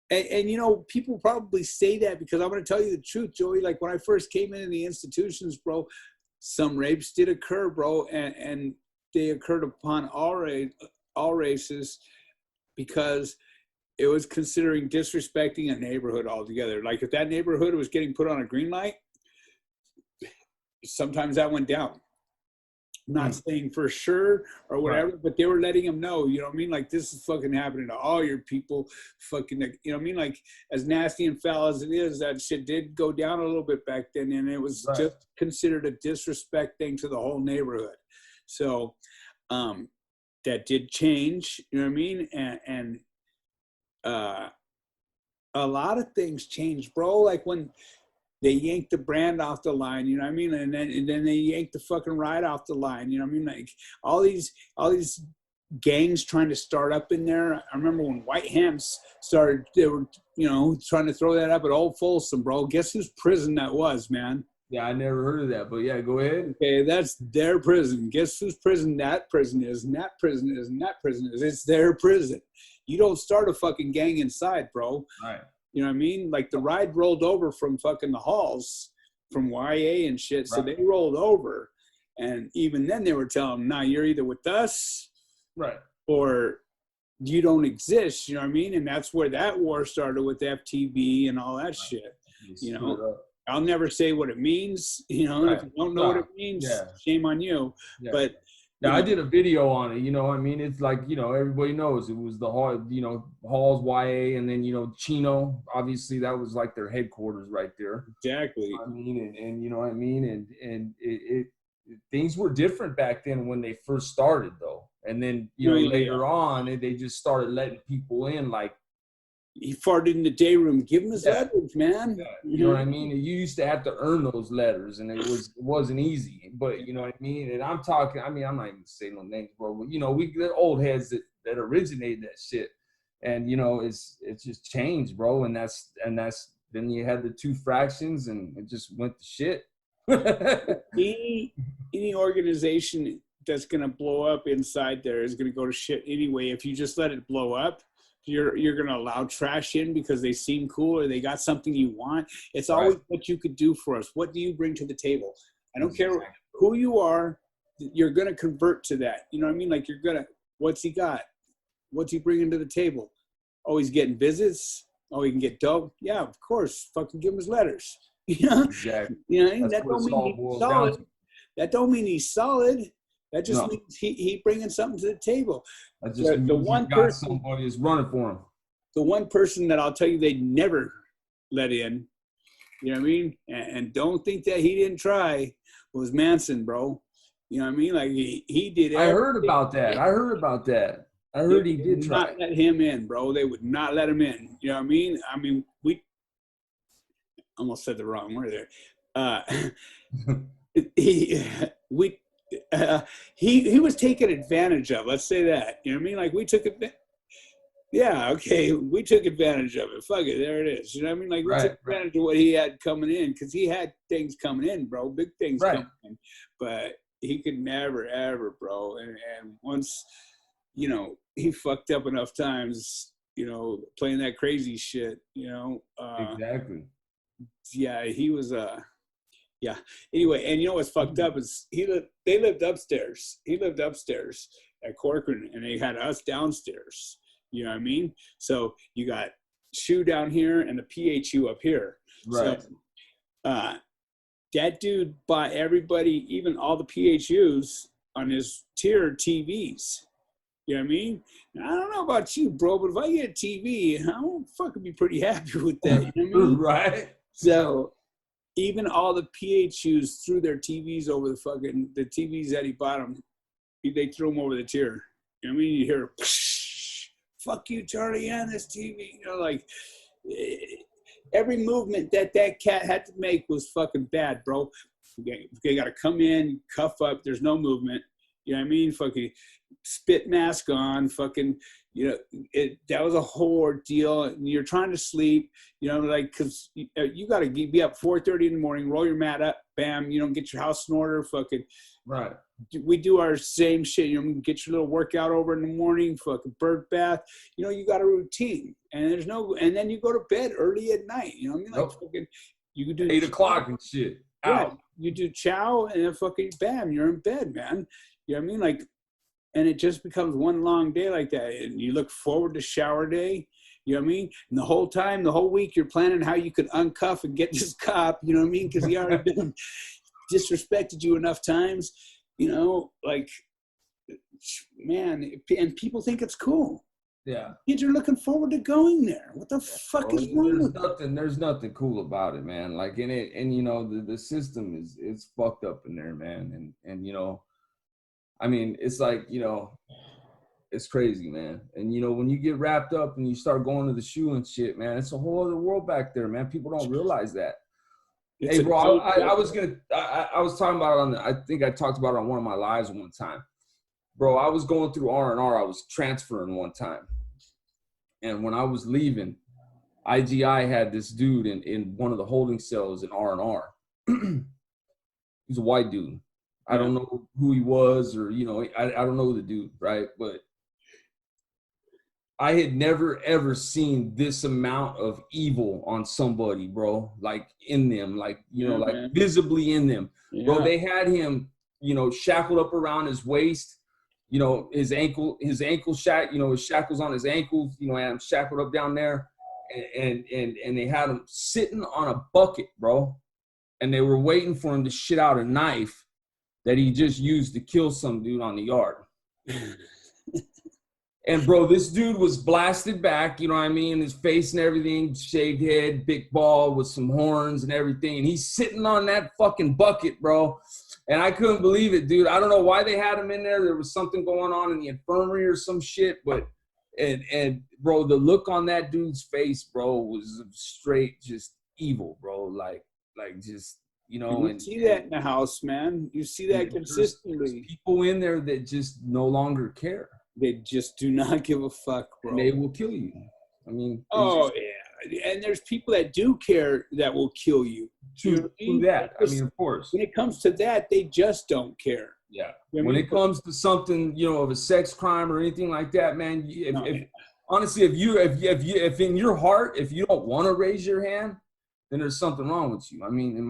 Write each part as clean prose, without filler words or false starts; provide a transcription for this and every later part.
And you know, people probably say that because I'm going to tell you the truth, Joey. Like when I first came into the institutions, bro, some rapes did occur, bro, and they occurred upon all races because it was considering disrespecting a neighborhood altogether. Like if that neighborhood was getting put on a green light, sometimes that went down. I'm not saying for sure or whatever, but they were letting them know, you know what I mean? Like this is fucking happening to all your people, fucking, you know what I mean? Like as nasty and foul as it is, that shit did go down a little bit back then, and it was just considered a disrespect thing to the whole neighborhood. So that did change, you know what I mean? And a lot of things changed, bro. Like when they yanked the brand off the line, you know what I mean? And then they yanked the fucking ride off the line, you know what I mean? Like all these gangs trying to start up in there. I remember when White Hands started, they were, you know, trying to throw that up at Old Folsom, bro. Guess whose prison that was, man? Yeah, I never heard of that, but yeah, go ahead. Okay, that's their prison. Guess whose prison that prison is, and that prison is, and that prison is. It's their prison. You don't start a fucking gang inside, bro. Right. You know what I mean? Like the ride rolled over from fucking the halls, from YA and shit. So they rolled over. And even then they were telling them, nah, you're either with us or you don't exist. You know what I mean? And that's where that war started with FTB and all that shit. You know, I'll never say what it means. You know, if you don't know what it means, shame on you. But now, I did a video on it, you know, I mean, it's like, you know, everybody knows it was the hall, you know, Halls, YA, and then, you know, Chino, obviously that was like their headquarters right there. Exactly. I mean, and you know what I mean? And it things were different back then when they first started though. And then, you know, later on, they just started letting people in, like, he farted in the day room. Give him his letters, man. Yeah. You know what I mean? You used to have to earn those letters, and it wasn't easy. But you know what I mean? And I'm talking. I mean, I'm not even saying no names, bro. But you know, the old heads that originated that shit, and you know, it's just changed, bro. And that's then you had the two fractions, and it just went to shit. Any organization that's gonna blow up inside there is gonna go to shit anyway. If you just let it blow up. You're going to allow trash in because they seem cool or they got something you want. It's always what you could do for us. What do you bring to the table? I don't care who you are. You're going to convert to that. You know what I mean? Like you're going to, what's he got? What's he bringing to the table? Oh, he's getting visits. Oh, he can get dope. Yeah, of course. Fucking give him his letters. You know? Exactly. You know, that don't mean he's solid. That don't mean he's solid. That just means he bringing something to the table. That just means the one person somebody is running for him. The one person that I'll tell you they never let in, you know what I mean? And don't think that he didn't try, was Manson, bro. You know what I mean? Like he did everything. I heard about that. I heard he did try. Not let him in, bro. They would not let him in. You know what I mean? I mean, we almost said the wrong word there. He was taken advantage of. Let's say that. You know what I mean? Like we took it. Yeah, okay. We took advantage of it. Fuck it. There it is. You know what I mean? Like we took advantage of what he had coming in because he had things coming in, bro. Big things coming in. But he could never, ever, bro. And once, you know, he fucked up enough times, you know, playing that crazy shit, you know. Exactly. Yeah, he was yeah. Anyway, and you know what's fucked up is they lived upstairs. He lived upstairs at Corcoran, and they had us downstairs. You know what I mean? So you got SHU down here and the PHU up here. Right. So that dude bought everybody, even all the PHUs, on his tier TVs. You know what I mean? Now, I don't know about you, bro, but if I get a TV, I won't fucking be pretty happy with that. You know what I mean? Right. So even all the PHUs threw their TVs over the TVs that he bought them. They threw them over the tier. You know what I mean? You hear, fuck you, Charlie, and this TV. You know, like every movement that cat had to make was fucking bad, bro. They got to come in, cuff up. There's no movement. You know what I mean? Fucking spit mask on, fucking, you know, that was a whole ordeal. And you're trying to sleep, you know, like, because you got to be up 4:30 in the morning, roll your mat up, bam, you don't get your house in order, fucking. Right. we do our same shit. You know, get your little workout over in the morning, fucking bird bath. You know, you got a routine, and and then you go to bed early at night. You know what I mean? Like fucking, you could do 8 o'clock and shit. Yeah, you do chow, and then fucking bam, you're in bed, man. You know what I mean? Like, and it just becomes one long day like that, and you look forward to shower day. You know what I mean? And the whole time, the whole week, you're planning how you could uncuff and get this cop. You know what I mean? Because he already been disrespected you enough times. You know, like, man, and people think it's cool. Yeah. Kids are looking forward to going there. What the fuck is wrong with that? There's nothing cool about it, man. Like in it, and you know, the system is fucked up in there, man. And you know, I mean, it's like, you know, it's crazy, man. And you know, when you get wrapped up and you start going to the shoe and shit, man, it's a whole other world back there, man. People don't realize that. Hey, bro, I was talking about it on I think I talked about it on one of my lives one time. Bro, I was going through R&R. I was transferring one time. And when I was leaving, IGI had this dude in one of the holding cells in R&R. He's a white dude. I don't know who he was, or, you know, I don't know the dude, right? But I had never, ever seen this amount of evil on somebody, bro, like in them, like, you know, like visibly in them. Bro, they had him, you know, shackled up around his waist, you know, his ankle shack, you know, his shackles on his ankles, you know, and I'm shackled up down there. And they had him sitting on a bucket, bro. And they were waiting for him to shit out a knife that he just used to kill some dude on the yard. And bro, this dude was blasted back, you know what I mean? His face and everything, shaved head, big ball with some horns and everything. And he's sitting on that fucking bucket, bro. And I couldn't believe it, dude. I don't know why they had him in there. There was something going on in the infirmary or some shit. But, and bro, the look on that dude's face, bro, was straight just evil, bro. Like just, you know. You see that in the house, man. You see that consistently. There's people in there that just no longer care. They just do not give a fuck, bro. And they will kill you. I mean. Oh, yeah. And there's people that do care that will kill you. To that. I mean, of course. When it comes to that, they just don't care. Yeah. You know when it comes to something, you know, of a sex crime or anything like that, man, honestly, if in your heart, if you don't want to raise your hand, then there's something wrong with you. I mean,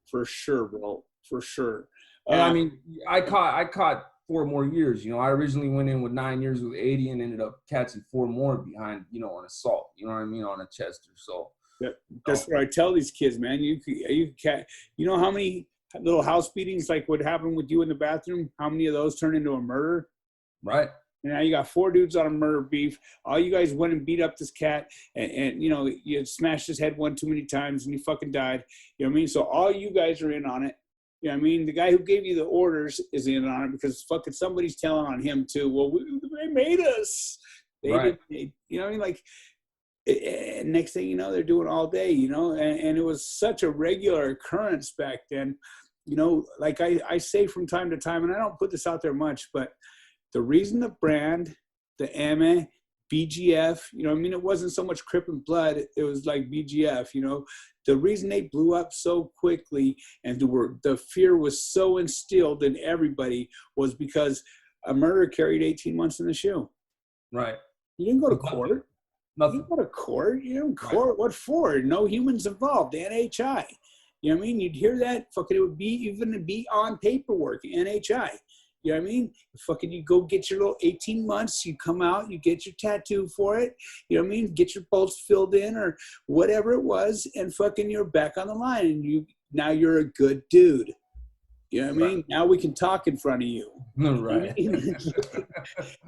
for sure, bro. For sure. And I mean, I caught 4 more years. You know, I originally went in with 9 years with 80 and ended up catching 4 more behind, you know, on assault, you know what I mean, on a Chester. So that's what I tell these kids, man. You know how many little house beatings like what happened with you in the bathroom? How many of those turn into a murder? Right. And now you got 4 dudes on a murder beef. All you guys went and beat up this cat, and you know, you smashed his head one too many times and he fucking died. You know what I mean? So all you guys are in on it. You know what I mean? The guy who gave you the orders is in on it because fucking somebody's telling on him too. Well, they made us. You know what I mean? Like, and next thing you know, they're doing all day, you know, and it was such a regular occurrence back then. You know, like I say from time to time, and I don't put this out there much, but the reason the brand, the MA, BGF, you know, I mean, it wasn't so much Crip and Blood, it was like BGF, you know. The reason they blew up so quickly and the fear was so instilled in everybody was because a murder carried 18 months in the shoe. Right. You didn't go to court. Nothing. You didn't go to court. You didn't court. Right. What for? No humans involved. NHI. You know what I mean? You'd hear that. Fucking, it would be on paperwork. NHI. You know what I mean? Fucking, you go get your little 18 months, you come out, you get your tattoo for it, you know what I mean? Get your bolts filled in or whatever it was, and fucking you're back on the line, and now you're a good dude. You know what I mean? Now we can talk in front of you. Right.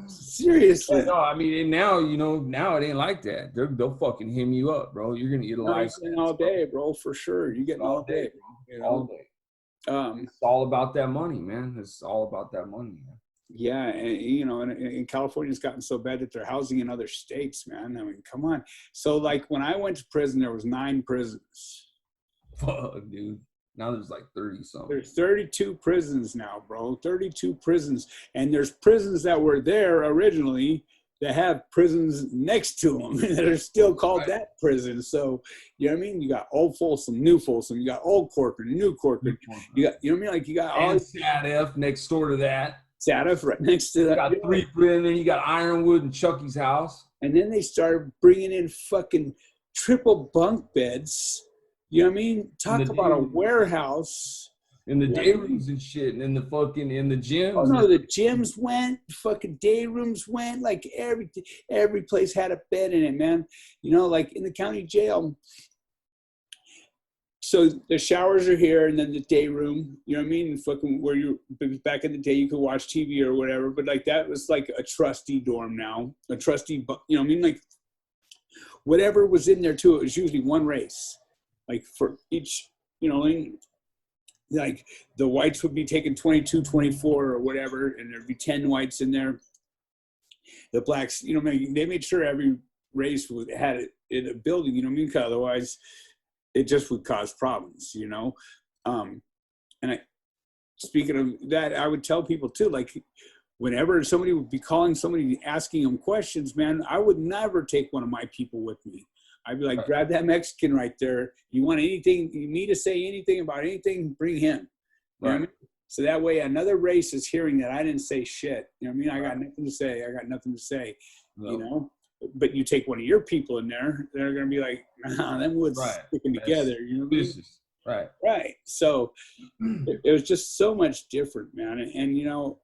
Seriously. No, I mean, and now, you know, now it ain't like that. They'll fucking hem you up, bro. You're going to get a license. All day, bro, for sure. You're getting all day, bro. You know? All day. It's all about that money, man. It's all about that money, man. Yeah, and you know, and California's gotten so bad that they're housing in other states, man. I mean, come on. So, like, when I went to prison, there was 9 prisons. Fuck, dude. Now there's like 30 something. There's 32 prisons now, bro. 32 prisons, and there's prisons that were there originally that have prisons next to them that are still called that prison. So, you know what I mean? You got old Folsom, new Folsom. You got old Corcoran, new Corcoran. You got, you know what I mean? Like you got all SADF next door to that. SADF right next to that. You got three, and then you got Ironwood and Chucky's house. And then they started bringing in fucking triple bunk beds. You know what I mean? Talk about a warehouse. In the day rooms and shit, and in the gyms. Oh no, the gyms went, fucking day rooms went, like every place had a bed in it, man. You know, like in the county jail. So the showers are here, and then the day room. You know what I mean? Fucking where you back in the day, you could watch TV or whatever, but like that was like a trustee dorm now, a trustee. You know what I mean? Like whatever was in there too. It was usually one race, like for each. You know. Like the whites would be taking 22, 24 or whatever, and there'd be 10 whites in there. The blacks, you know, they made sure every race had it in a building, you know what I mean? Because otherwise it just would cause problems, you know? And speaking of that, I would tell people too, like whenever somebody would be calling somebody, asking them questions, man, I would never take one of my people with me. I'd be like, grab that Mexican right there. You want anything, you need to say anything about anything, bring him. You know what I mean? So that way another race is hearing that I didn't say shit. You know what I mean? I got nothing to say. I got nothing to say, you know? But you take one of your people in there, they're going to be like, nah, them woods sticking together. You know what I mean? Right. Right. So it was just so much different, man. And, you know,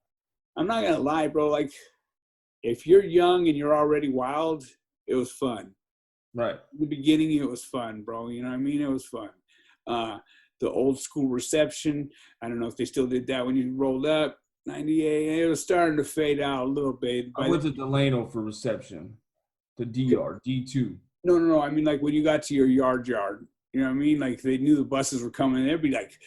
I'm not going to lie, bro. Like if you're young and you're already wild, it was fun. Right. In the beginning, it was fun, bro. You know what I mean? It was fun. The old school reception, I don't know if they still did that when you rolled up. 98, it was starting to fade out a little bit. I went to Delano for reception, the DR, D2. No. I mean, like when you got to your yard, you know what I mean? Like they knew the buses were coming. There'd be like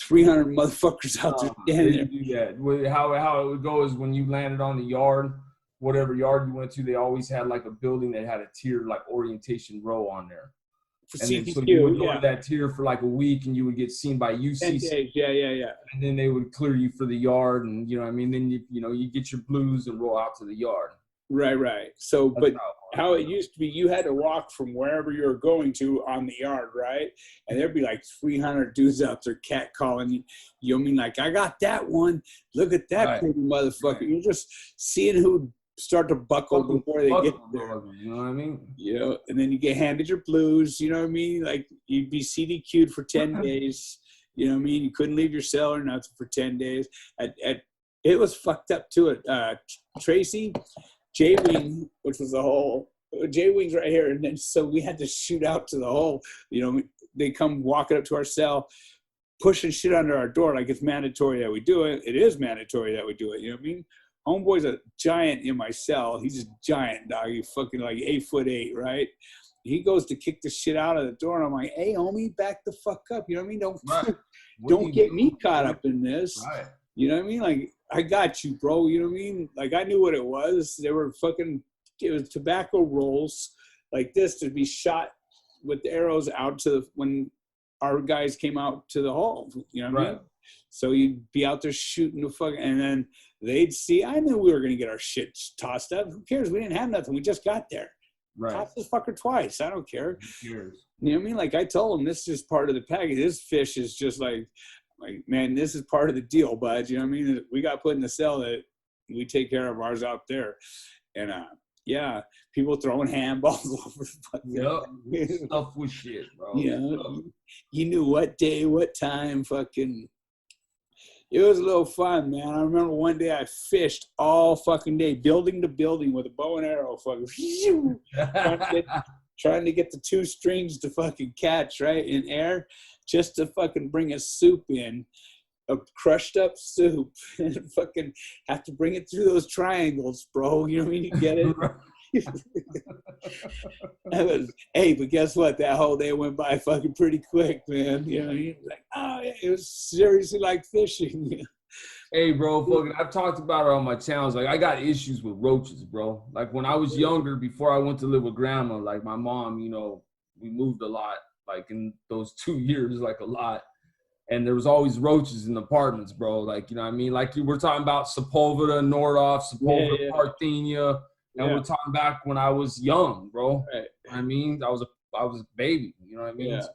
300 motherfuckers out there standing there. Do that. How it would go is when you landed on the yard, whatever yard you went to, they always had like a building that had a tier, like orientation row on there. And then so you would go to that tier for like a week, and you would get seen by UC. 10 days. Yeah. And then they would clear you for the yard, and you know what I mean? Then you get your blues and roll out to the yard. Right. So, but how it used to be, you had to walk from wherever you were going to on the yard, right? And there'd be like 300 dudes out there cat calling you. You know what I mean? Like, I got that one. Look at that pretty motherfucker. You're just seeing who start to buckle before they get there. You know what I mean? You know, and then you get handed your blues, you know what I mean? Like you'd be CDQ'd for 10 days. You know what I mean? You couldn't leave your cell or nothing for 10 days. It was fucked up to it. Tracy, J-Wing, which was the hole. J-Wing's right here. And then so we had to shoot out to the hole. You know, they come walking up to our cell, pushing shit under our door like it's mandatory that we do it. It is mandatory that we do it. You know what I mean? Homeboy's a giant in my cell. He's a giant, dog. He's fucking like 8'8", right? He goes to kick the shit out of the door, and I'm like, hey, homie, back the fuck up. You know what I mean? Don't get me caught up in this. Right. You know what I mean? Like, I got you, bro. You know what I mean? Like, I knew what it was. They were fucking, it was tobacco rolls like this to be shot with the arrows out to when our guys came out to the hall. You know what I mean? So you'd be out there shooting the fucking, and then they'd see, I knew we were going to get our shit tossed up. Who cares? We didn't have nothing. We just got there. Toss this fucker twice. I don't care. Who cares? You know what I mean? Like I told them, this is part of the package. This fish is just like, man, this is part of the deal, bud. You know what I mean? We got put in the cell that we take care of ours out there. And yeah, people throwing handballs over the fucking stuff with shit, bro. Yeah. You knew what day, what time, fucking. It was a little fun, man. I remember one day I fished all fucking day, building to building with a bow and arrow, fucking trying to get the two strings to fucking catch, right, in air, just to fucking bring a soup in, a crushed up soup, and fucking have to bring it through those triangles, bro. You know what I mean? You get it? Hey, but guess what? That whole day went by fucking pretty quick, man. You know, like, oh, yeah, it was seriously like fishing. Hey, bro, fucking, I've talked about it on my channels. Like, I got issues with roaches, bro. Like, when I was younger, before I went to live with grandma, like, my mom, you know, we moved a lot, like, in those 2 years, like, a lot. And there was always roaches in apartments, bro. Like, you know what I mean? Like, we're talking about Sepulveda, Nordhoff, Sepulveda, Parthenia. And we're talking back when I was young, bro. Right. I mean, I was a baby. You know what I mean? Yeah. So,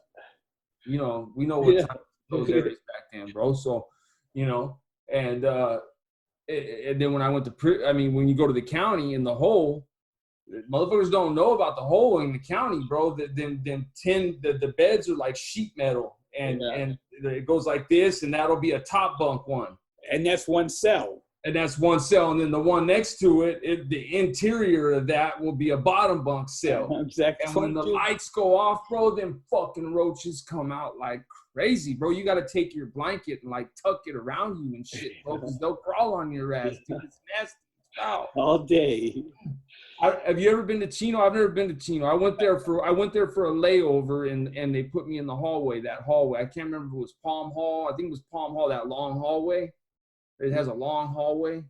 you know, we know what time those areas back then, bro. So, you know, and then when I went to, when you go to the county in the hole, motherfuckers don't know about the hole in the county, bro. The beds are like sheet metal, and it goes like this, and that'll be a top bunk one, and that's one cell. And that's one cell, and then the one next to it, the interior of that will be a bottom bunk cell. Exactly. And when the lights go off, bro, them fucking roaches come out like crazy, bro. You got to take your blanket and like tuck it around you and shit, bro, because they'll crawl on your ass, dude. It's nasty. Wow. All day. Have you ever been to Chino? I've never been to Chino. I went there for a layover, and they put me in the hallway. That hallway, I can't remember if it was Palm Hall. I think it was Palm Hall. That long hallway. It has a long hallway.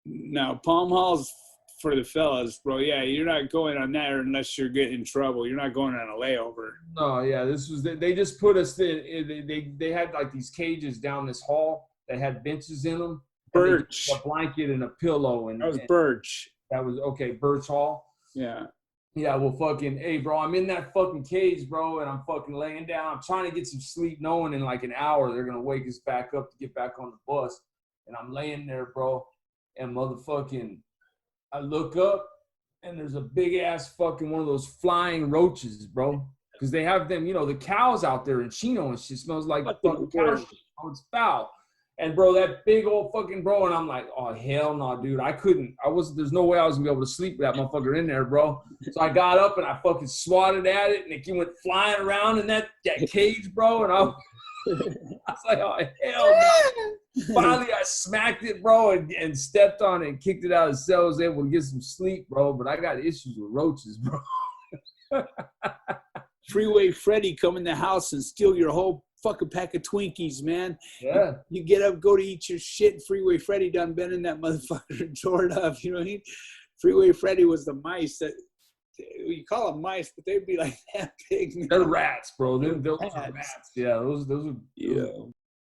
Now, Palm Hall's for the fellas, bro. Yeah, you're not going on there unless you're getting in trouble. You're not going on a layover. No, yeah, they just put us in. They had like these cages down this hall that had benches in them. Birch. A blanket and a pillow. And that was Birch. That was okay. Birch Hall. Yeah. Yeah, well, fucking, hey, bro, I'm in that fucking cage, bro, and I'm fucking laying down. I'm trying to get some sleep, knowing in like an hour they're gonna wake us back up to get back on the bus. And I'm laying there, bro, and motherfucking, I look up, and there's a big-ass fucking one of those flying roaches, bro. Because they have them, you know, the cows out there in Chino and shit smells like fucking cow shit. Oh, it's foul. And, bro, that big old fucking bro, and I'm like, oh, hell no, dude. There's no way I was going to be able to sleep with that motherfucker in there, bro. So I got up, and I fucking swatted at it, and it went flying around in that cage, bro, and I was like, oh, hell no. Finally, I smacked it, bro, and stepped on it and kicked it out of the cell. I was able to get some sleep, bro, but I got issues with roaches, bro. Freeway Freddy come in the house and steal your whole fucking pack of Twinkies, man. Yeah. You get up, go to eat your shit. Freeway Freddy done been in that motherfucker and tore it up. You know what I mean? Freeway Freddy was the mice that, you call them mice, but they'd be like that big. They're rats, bro. Those are rats. Yeah, those are. Yeah.